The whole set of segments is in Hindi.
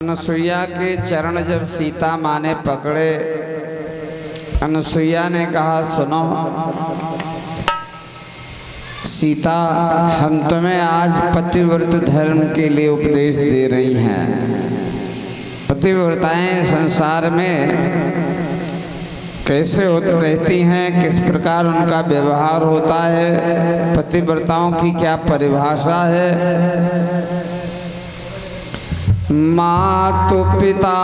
अनुसुईया के चरण जब सीता माँ ने पकड़े, अनुसुईया ने कहा, सुनो सीता, हम तुम्हें आज पतिव्रत धर्म के लिए उपदेश दे रही हैं। पतिव्रताएं संसार में कैसे रहती हैं, किस प्रकार उनका व्यवहार होता है, पतिव्रताओं की क्या परिभाषा है। मातु पिता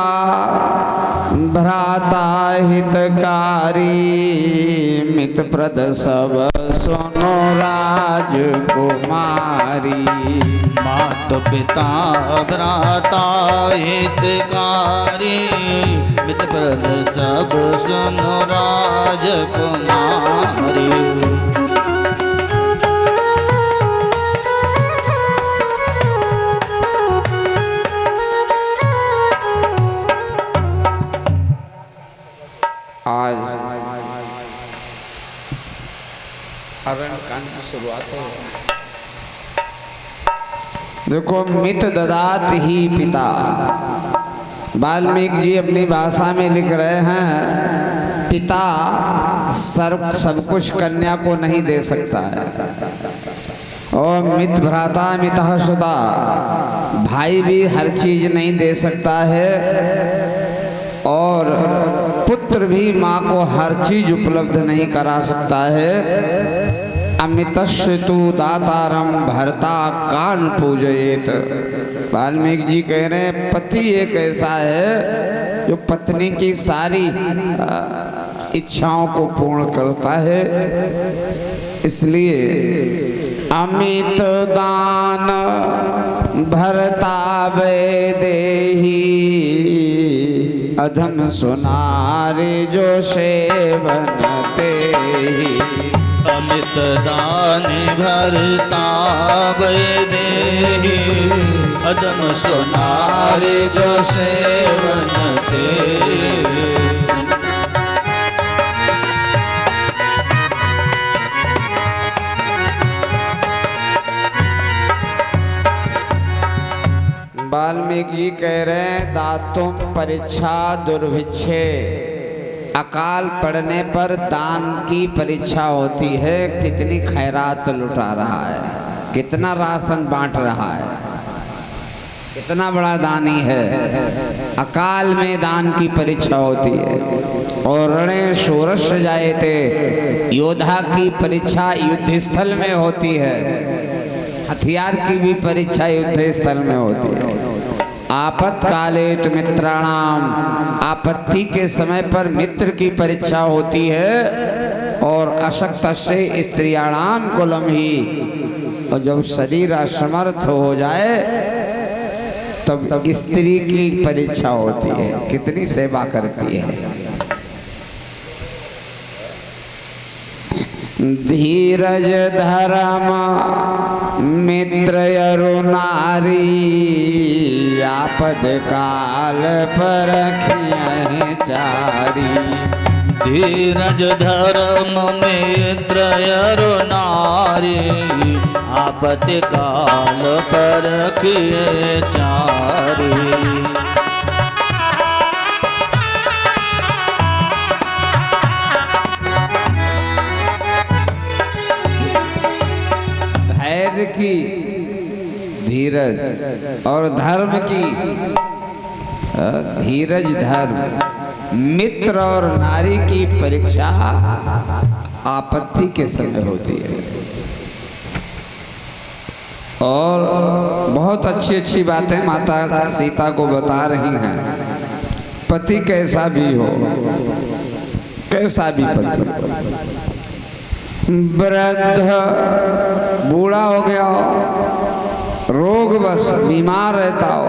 भ्राता हितकारी, मित्रप्रद सब सुनो राजकुमारी। मातु पिता भ्राता हितकारी, मित्रप्रद सब सुनो राजकुमारी। आज अरण्यकांड की शुरुआत है। देखो, मित ददात ही पिता, वाल्मीकि जी अपनी भाषा में लिख रहे हैं, पिता सब कुछ कन्या को नहीं दे सकता है। और मित भ्राता मितः सुता, भाई भी हर चीज नहीं दे सकता है। और पुत्र भी माँ को हर चीज उपलब्ध नहीं करा सकता है। अमितस्य तु दातारम भर्ता कान पूजयेत। वाल्मीकि जी कह रहे हैं, पति एक ऐसा है जो पत्नी की सारी इच्छाओं को पूर्ण करता है। इसलिए अमित दान भरता वैदेही, अधम सुनारे जो सेवनते ही। अमित दान भरता वैदेही, अधम सुनारे जो सेवनते। वाल्मीकि जी कह रहे हैं, दातुम परीक्षा दुर्भिक्षे। अकाल पड़ने पर दान की परीक्षा होती है, कितनी खैरात लुटा रहा है, कितना राशन बांट रहा है, कितना बड़ा दानी है। अकाल में दान की परीक्षा होती है। और रणे शूरश जायते, योद्धा की परीक्षा युद्ध स्थल में होती है। हथियार की भी परीक्षा युद्ध स्थल में होती है। आपत्काले तु मित्राणाम, आपत्ति के समय पर मित्र की परीक्षा होती है। और अशक्तस्य स्त्रियाणाम कुलम ही, और जब शरीर असमर्थ हो जाए तब स्त्री की परीक्षा होती है, कितनी सेवा करती है। धीरज धर्म मित्र अरु नारी, आपद काल परखियहि चारी। धीरज धर्म मित्र अरु नारी, आपद काल परखियहि चारी। धैर्य की, धीरज, और धर्म की, धीरज धर्म, मित्र और नारी की परीक्षा आपत्ति के समय होती है। और बहुत अच्छी अच्छी बातें माता सीता को बता रही हैं। पति कैसा भी हो, कैसा भी पति, वृद्ध बूढ़ा हो गया हो, रोग बस बीमार रहता हो,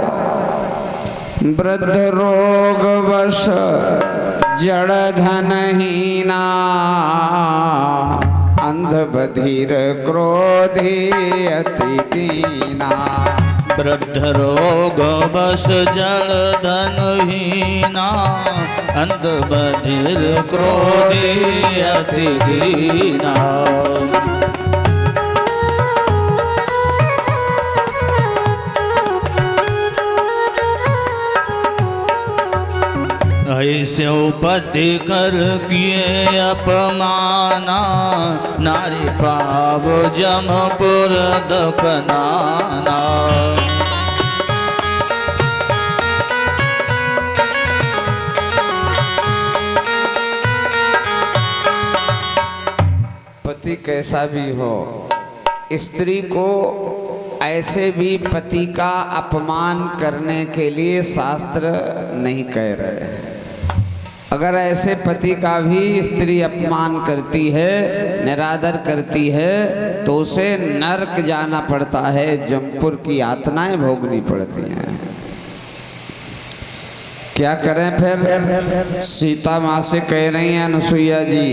वृद्ध रोग बस जड़ धनहीना, अंध बधिर क्रोधी अति दीना। वृद्ध रोग बस जड़ धनहीना, अंध बधिर क्रोधी अति दीना। ऐसे पति कर किए अपमाना, नारी पाव जमपुर दफनाना। पति कैसा भी हो, स्त्री को ऐसे भी पति का अपमान करने के लिए शास्त्र नहीं कह रहे हैं। अगर ऐसे पति का भी स्त्री अपमान करती है, निरादर करती है, तो उसे नरक जाना पड़ता है, जमपुर की यातनाएं भोगनी पड़ती हैं। क्या करें फिर? सीता माँ से कह रही हैं अनुसुईया जी,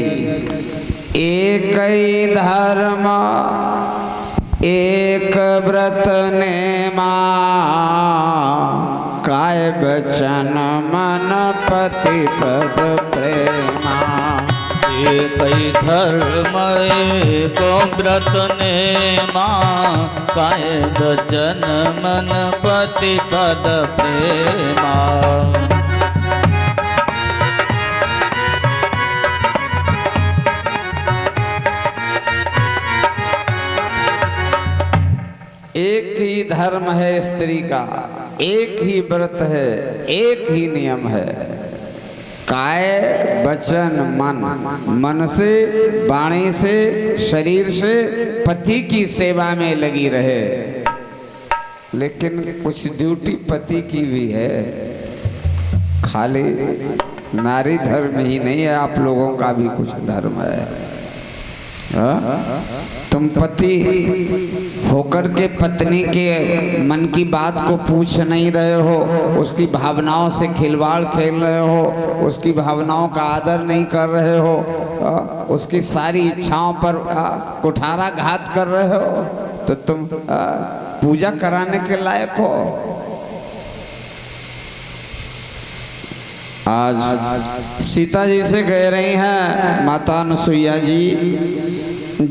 एक ही धर्म एक व्रत नेमा, काय बचन मन पति पद प्रेमा। एक ही धर्म एक व्रत नेमा, काय बचन मन पति पद प्रेमा। एक ही धर्म है स्त्री का, एक ही व्रत है, एक ही नियम है। काय वचन मन, मन से, वाणी से, शरीर से पति की सेवा में लगी रहे। लेकिन कुछ ड्यूटी पति की भी है, खाली नारी धर्म ही नहीं है, आप लोगों का भी कुछ धर्म है। तुम पति होकर के पत्नी के मन की बात को पूछ नहीं रहे हो, उसकी भावनाओं से खिलवाड़ खेल रहे हो, उसकी भावनाओं का आदर नहीं कर रहे हो, उसकी सारी इच्छाओं पर कुठाराघात कर रहे हो, तो तुम पूजा कराने के लायक हो। आज सीता जी से कह रही हैं माता अनुसुईया जी,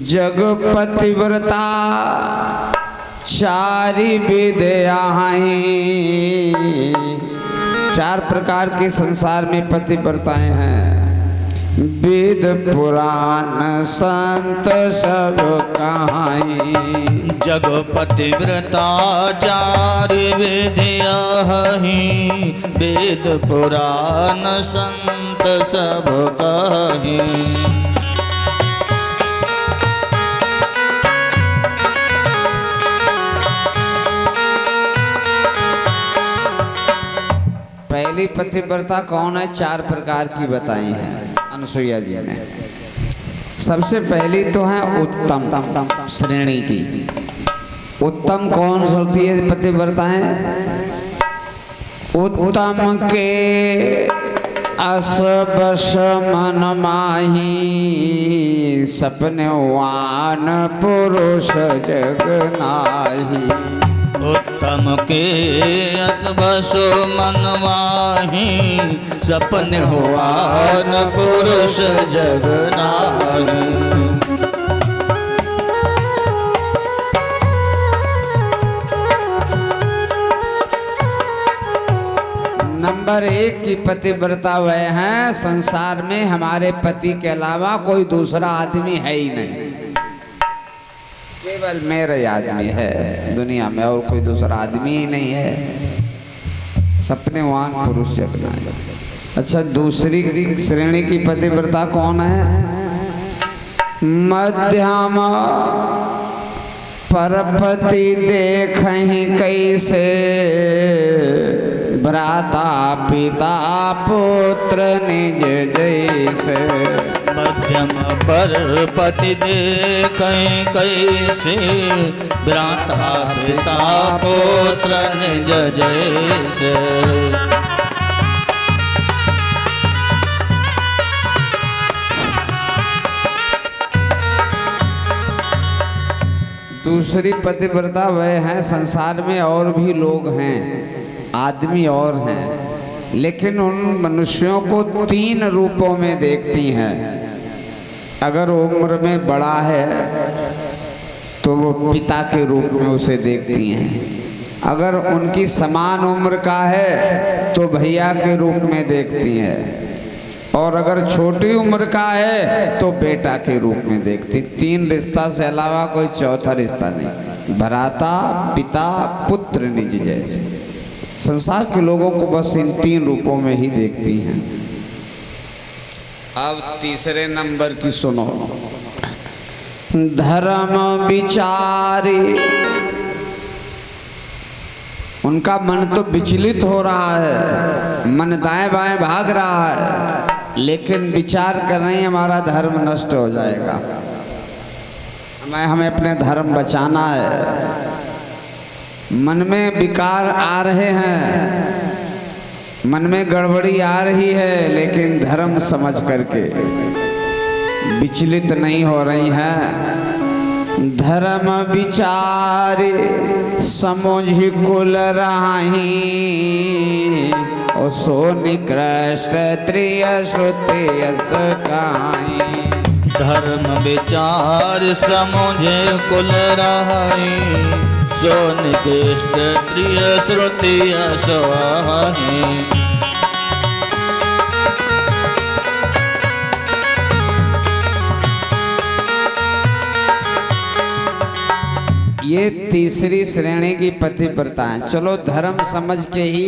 जग पतिव्रता चारि विद्या हैं। 4 प्रकार के संसार में पतिव्रताएं हैं। वेद पुराण संत सब कहाई। जग पतिव्रता चारि विद्या हैं, वेद पुराण संत सब कहाई। पहली पतिव्रता कौन है? 4 प्रकार की बताई है अनुसुईया जी ने। सबसे पहली तो है उत्तम श्रेणी की। उत्तम कौन सी होती है पतिव्रताएं? उत्तम के अस बस मन माही, सपने वान पुरुष जग नाही। उत्तम के अस बसो मनवाही, सपन हुआ न पुरुष जग नाही। नंबर 1 की पतिव्रता वह है, संसार में हमारे पति के अलावा कोई दूसरा आदमी है ही नहीं, केवल मेरा आदमी है दुनिया में, और कोई दूसरा आदमी ही नहीं है। सपनेवान पुरुष जग नाही। अच्छा, दूसरी श्रेणी की पतिव्रता कौन है? मध्यम परपति देखहि कैसे, भ्राता पिता पुत्र निज जैसे। मध्यम पर पति देखें कैसे, भ्राता पिता पुत्र निज जैसे। दूसरी पतिव्रता वह है, संसार में और भी लोग हैं, आदमी और हैं, लेकिन उन मनुष्यों को 3 रूपों में देखती हैं। अगर उम्र में बड़ा है तो वो पिता के रूप में उसे देखती हैं, अगर उनकी समान उम्र का है तो भैया के रूप में देखती है, और अगर छोटी उम्र का है तो बेटा के रूप में देखती। 3 रिश्ता से अलावा कोई चौथा रिश्ता नहीं। भ्राता, पिता, पुत्र, निज जैसे संसार के लोगों को बस इन 3 रूपों में ही देखती हैं। अब तीसरे नंबर की सुनो। धर्म विचारी, उनका मन तो विचलित हो रहा है, मन दाएं बाएं भाग रहा है, लेकिन विचार कर रहे हैं हमारा धर्म नष्ट हो जाएगा, हमें अपने धर्म बचाना है। मन में विकार आ रहे हैं, मन में गड़बड़ी आ रही है, लेकिन धर्म समझ करके विचलित नहीं हो रही हैं। धर्म विचारे समुझ कुल राही, ओ सो निकृष्ट त्रिय श्रुति यस काई। धर्म विचार समुझे कुल राही, सो निकृष्ट त्रिय श्रुति यस काई। ये तीसरी श्रेणी की पतिव्रता है। चलो धर्म समझ के ही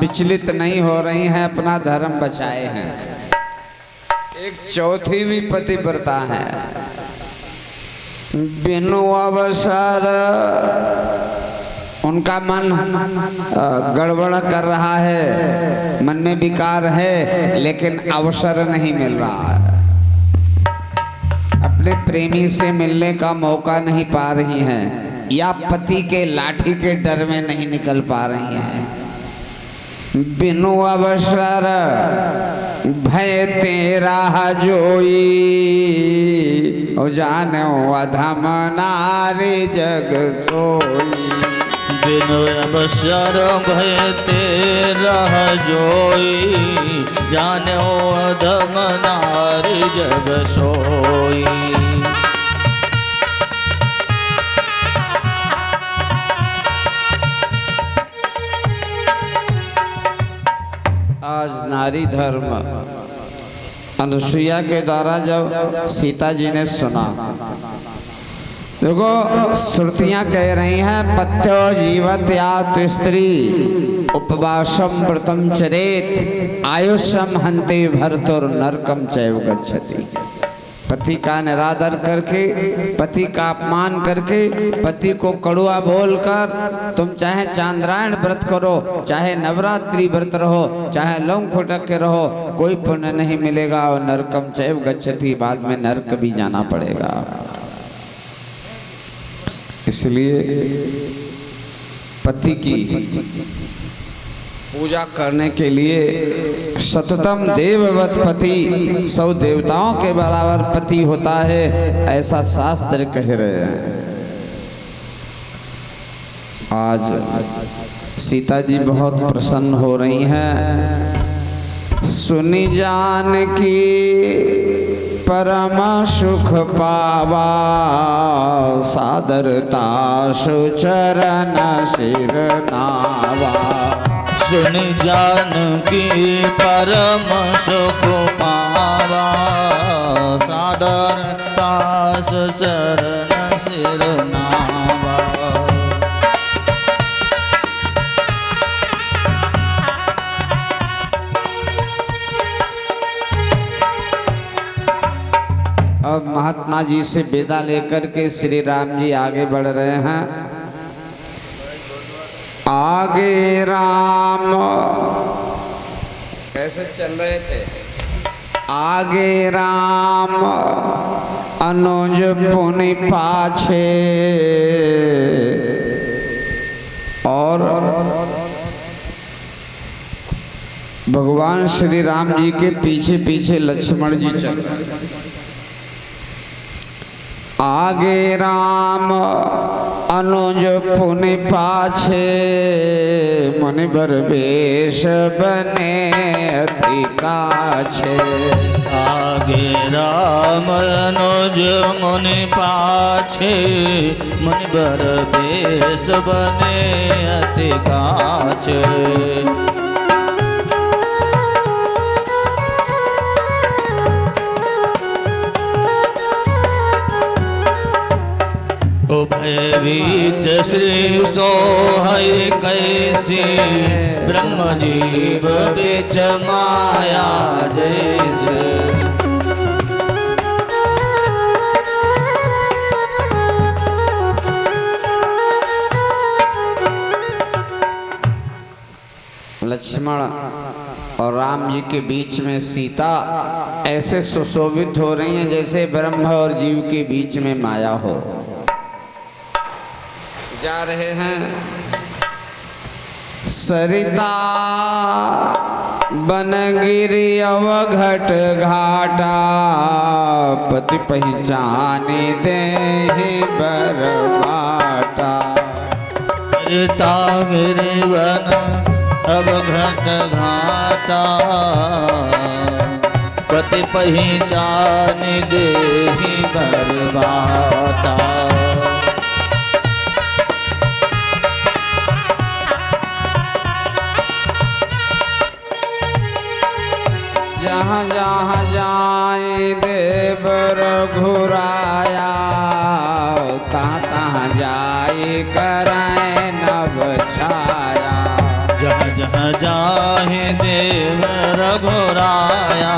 विचलित नहीं हो रही हैं, अपना धर्म बचाए हैं। एक चौथी भी पतिव्रता है। बिनु अवसर, उनका मन गड़बड़ कर रहा है, मन में विकार है, लेकिन अवसर नहीं मिल रहा है। अपने प्रेमी से मिलने का मौका नहीं पा रही हैं, या पति के लाठी के डर में नहीं निकल पा रही हैं। बिनु अवसर भय तेरा जोई, ओ जानो अधम नारी जग सोई। बिनु अवसर भय तेरा जोई, जानो अधम नारी जग सोई। आज नारी धर्म अनुसुईया के द्वारा जब सीता जी ने सुना, देखो श्रुतियां कह रही हैं पथ्यो जीवत यात स्त्री, उपवासम व्रतम चरेत, आयुष्यम हन्ते भर्तुर नरकम चैव गच्छति। पति का निरादर करके, पति का अपमान करके, पति को कड़ुआ बोलकर तुम चाहे चांद्रायण व्रत करो, चाहे नवरात्रि व्रत रहो, चाहे लौंग फुटक के रहो, कोई पुण्य नहीं मिलेगा, और नरकम चैव गच्छति, बाद में नरक भी जाना पड़ेगा। इसलिए पति की पूजा करने के लिए सततम देववत पति, 100 देवताओं के बराबर पति होता है, ऐसा शास्त्र कह रहे हैं। आज सीता जी बहुत प्रसन्न हो रही हैं। सुनि जान की परम सुख पावा, सादरता सुचरण सिर नावा। सुनि जान की परम सुख पावा, सादरता सुचरण सिर नावा। अब महात्मा जी से विदा लेकर के श्री राम जी आगे बढ़ रहे हैं। आगे राम कैसे चल रहे थे? आगे राम अनुज पुनि पाछे, और भगवान श्री राम जी के पीछे पीछे लक्ष्मण जी चल रहे हैं। आगे राम अनुज पुनि पाछे, मुनिवर वेश बने अति काछे। आगे राम अनुज मुनि पाछे, मुनिवर वेश बने अति काछे। उभय बीच श्री सोहय कैसी, ब्रह्म जीव बीच माया जैसे। लक्ष्मण और राम जी के बीच में सीता ऐसे सुशोभित हो रही हैं जैसे ब्रह्म और जीव के बीच में माया हो। जा रहे हैं सरिता बनगिरी अवघट घाटा, पति पहचाने दे बरबाटा। सरिता गिरि वन अवघट घाटा, पति पहचान दे बरबाटा। जहाँ जहाँ जाए देव रघुराया, तहाँ तहाँ जाए कराए नभ छाया। जहाँ जहाँ जाहे देव रघुराया,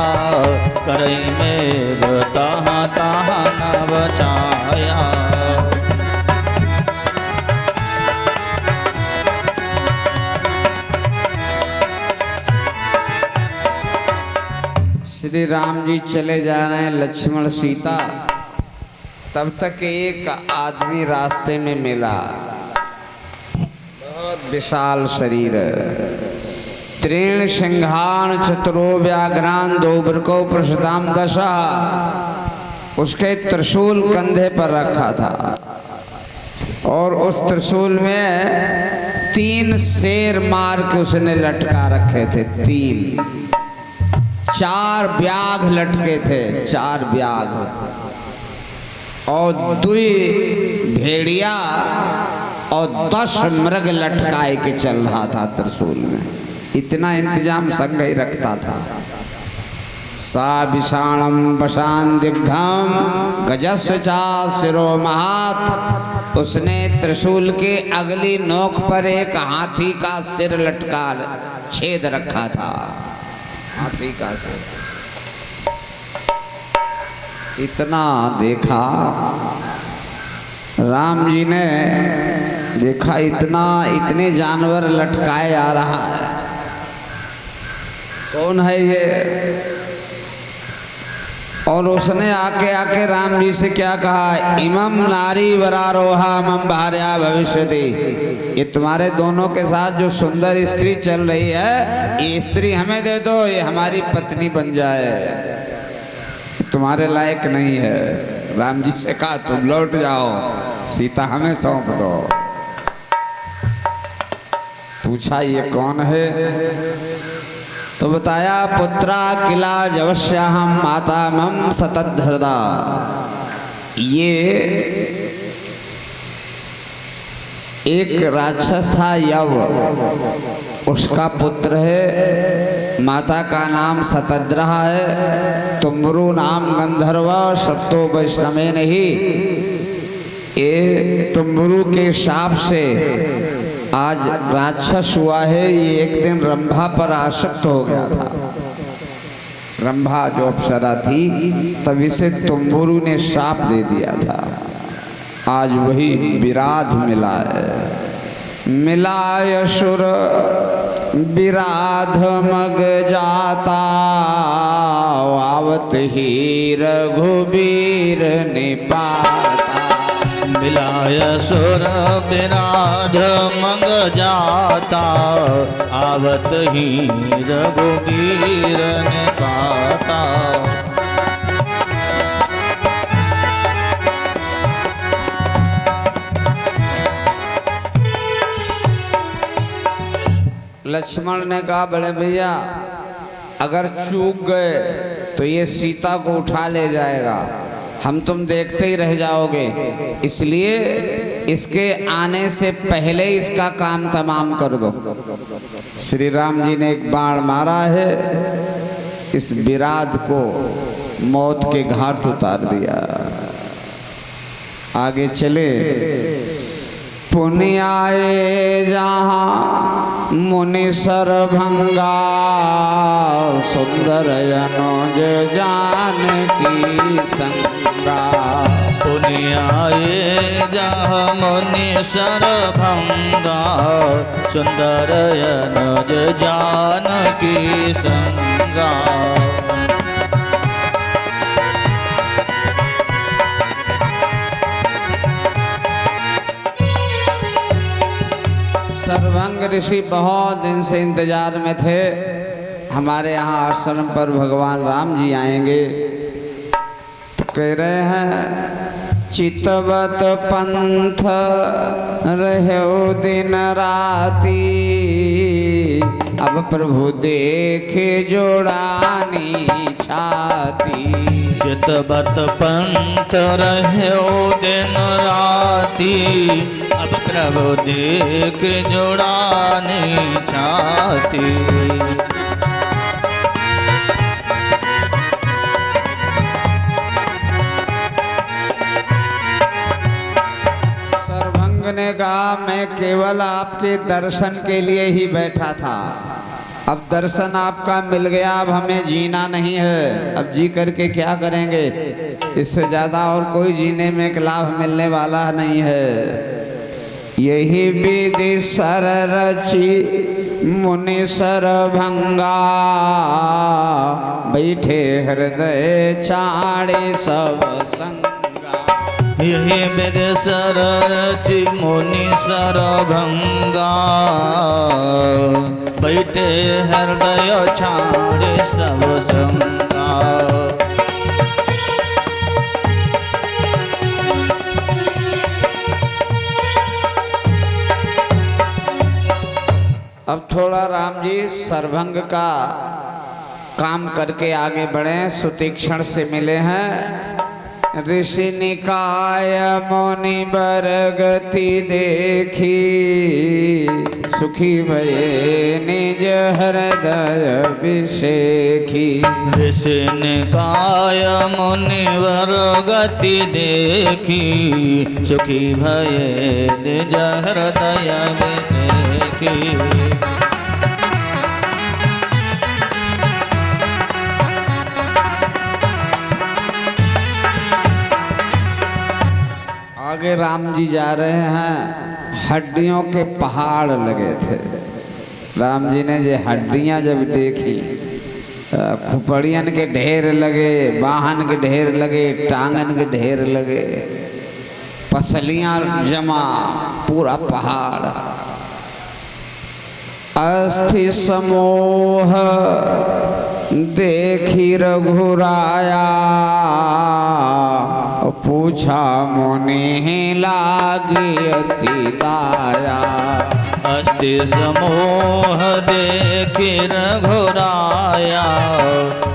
करई मेघ तहाँ तहाँ नभ छाया। श्री राम जी चले जा रहे हैं, लक्ष्मण सीता। तब तक एक आदमी रास्ते में मिला, बहुत विशाल शरीर, त्रीण सिंहान चतुरो व्याघ्रान दो वृको प्रसदाम दशा। उसके त्रिशूल कंधे पर रखा था और उस त्रिशूल में 3 शेर मार के उसने लटका रखे थे। 4 व्याघ लटके थे, 4 व्याघ और 2 भेड़िया और 10 मृग लटकाए के चल रहा था त्रिशूल में। इतना इंतजाम संग ही रखता था। सा विषाणम वशान दिग्धम गजस्य चा शिरो महात। उसने त्रिशूल के अगली नोक पर एक हाथी का सिर लटका छेद रखा था। हाथी का सिर इतना देखा राम जी ने, देखा इतने जानवर लटकाए आ रहा है, कौन है ये? और उसने आके राम जी से क्या कहा, इमम नारी वरारोहा मम भार्या भविष्यति। ये तुम्हारे दोनों के साथ जो सुंदर स्त्री चल रही है, ये स्त्री हमें दे दो, ये हमारी पत्नी बन जाए, तुम्हारे लायक नहीं है। राम जी से कहा तुम लौट जाओ, सीता हमें सौंप दो। पूछा ये कौन है? तो बताया पुत्रा किला जवश्या हम माता मम सतद्धरदा। ये एक राक्षस था यव, उसका पुत्र है, माता का नाम सतद्रहा है, तुम्बरु नाम गंधर्व, सत्तो वैष्णवे नहीं। ये तुम्बरु के शाप से आज राक्षस हुआ है। ये एक दिन रंभा पर आसक्त हो गया था। रंभा जो अप्सरा थी, तब इसे तुम्बुरु ने शाप दे दिया था। आज वही विराध मिला है। मिला असुर विराध मग जाता, आवत ही रघुबीर निपाता। मिलाय सुर विराध मंग जाता, आवत ही रघुबीर ने पाता। लक्ष्मण ने कहा बड़े भैया अगर चूक गए तो ये सीता को उठा ले जाएगा, हम तुम देखते ही रह जाओगे, इसलिए इसके आने से पहले इसका काम तमाम कर दो। श्री राम जी ने एक बाण मारा है, इस विराट को मौत के घाट उतार दिया। आगे चले। पुण्य आए जहाँ मुनि सरभंगा, सुंदर अनुज जानकी संगा। पुण्य आए जहाँ मुनि सरभंगा, सुंदर अनुज जानकी संगा। सरभंग ऋषि बहुत दिन से इंतजार में थे, हमारे यहाँ आश्रम पर भगवान राम जी आएंगे। तो कह रहे हैं चितवत पंथ रहो दिन राती, अब प्रभु देखे जोड़ानी छाती। चितवत पंथ रहो दिन राती, अब प्रभु देख जोड़ानी छाती। सरभंग ने कहा मैं केवल आपके दर्शन के लिए ही बैठा था, अब दर्शन आपका मिल गया, अब हमें जीना नहीं है, अब जी करके क्या करेंगे, इससे ज़्यादा और कोई जीने में लाभ मिलने वाला नहीं है। यही विधि सर रची मुनि सरभंगा, बैठे हृदय चाड़े सब संगा। यही विधि सर रची मुनि सरभंगा, बैठे हृदय छाड़े सब संगा। अब थोड़ा राम जी सरभंग का काम करके आगे बढ़े। सुतीक्षण से मिले हैं। ऋषि निकाय मुनि बर गति देखी, सुखी भये निज हृदय अभिषेकी। ऋषि निकाय मुनि बर गति देखी, सुखी भये निज हृदय अभिषेकी। आगे राम जी जा रहे हैं, हड्डियों के पहाड़ लगे थे। राम जी ने ये हड्डियां जब देखी, खुपड़ियन के ढेर लगे, बाहन के ढेर लगे, टांगन के ढेर लगे, पसलियां जमा, पूरा पहाड़। अस्थि समूह देखी रघुराया, पूछा मुनि लागी अति दाया। अस्थि समूह देखी रघुराया,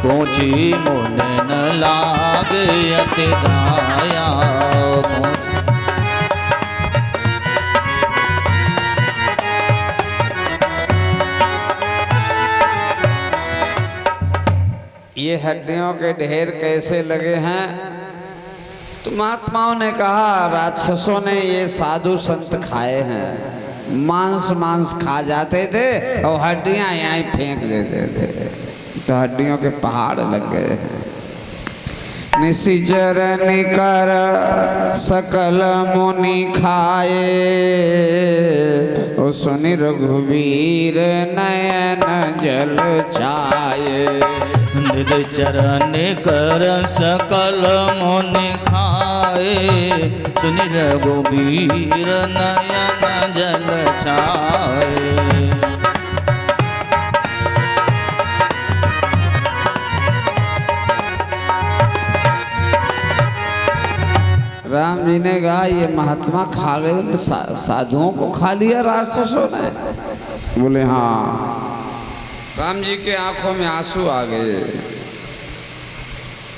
पूछी मुनि न लागे अति दाया। ये हड्डियों के ढेर कैसे लगे हैं? तो महात्माओं ने कहा राक्षसों ने ये साधु संत खाए हैं, मांस खा जाते थे और हड्डियां यहाँ फेंक देते थे, तो हड्डियों के पहाड़ लग गए हैं। निशिचर निकर सकल मुनि खाए, ओ सुनि रघुवीर नयन जल छाए। निश्चर निकर सकल मुनि खाए, सुनि रघुवीर नयन जल छाए। राम जी ने कहा ये महात्मा खा गए, साधुओं को खा लिया राक्षसों ने। बोले हाँ। राम जी के आंखों में आंसू आ गए।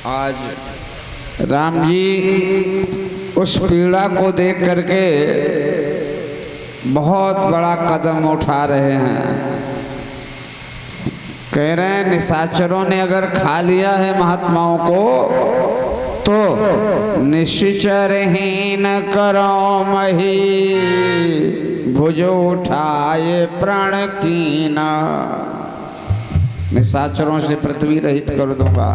आज राम जी उस पीड़ा को देख करके बहुत बड़ा कदम उठा रहे हैं। कह रहे हैं निशाचरों ने अगर खा लिया है महात्माओं को तो निश्चरहीन करो मही, भुज उठाए प्रण कीना। निशाचरों से पृथ्वी रहित कर दूंगा।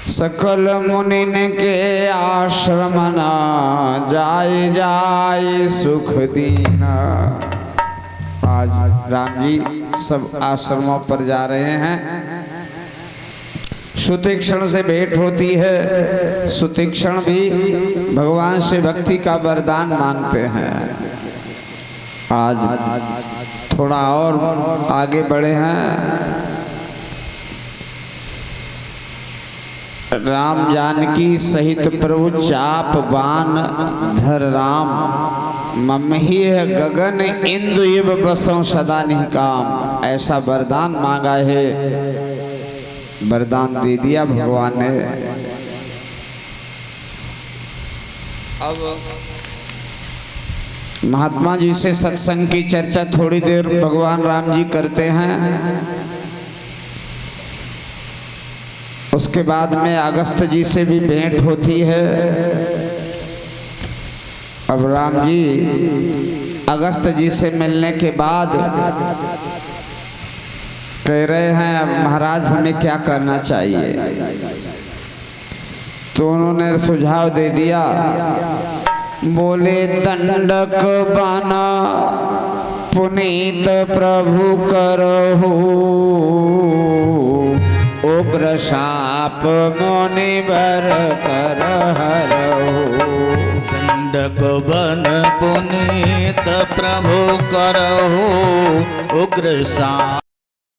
सकल मुनिन के आश्रम न जाए जाए सुख दीना। आज राम जी सब आश्रमों पर जा रहे हैं। सुतीक्षण से भेंट होती है। सुतीक्षण भी भगवान से भक्ति का वरदान मांगते हैं। आज थोड़ा और आगे बढ़े हैं। राम जानकी सहित प्रभु चाप बान धर राम, ममही है गगन इंदु इव बसों सदा निकाम। ऐसा वरदान मांगा है, वरदान दे दिया भगवान ने। अब महात्मा जी से सत्संग की चर्चा थोड़ी देर भगवान राम जी करते हैं। उसके बाद में अगस्त जी से भी भेंट होती है। अब राम जी अगस्त जी से मिलने के बाद कह रहे हैं अब महाराज हमें क्या करना चाहिए। तो उन्होंने सुझाव दे दिया। बोले दंडक बना पुनीत प्रभु करहु, उग्र शाप मुनिवर कर हरहु। दंडक बन पुनीत प्रभु करहु, उग्र शाप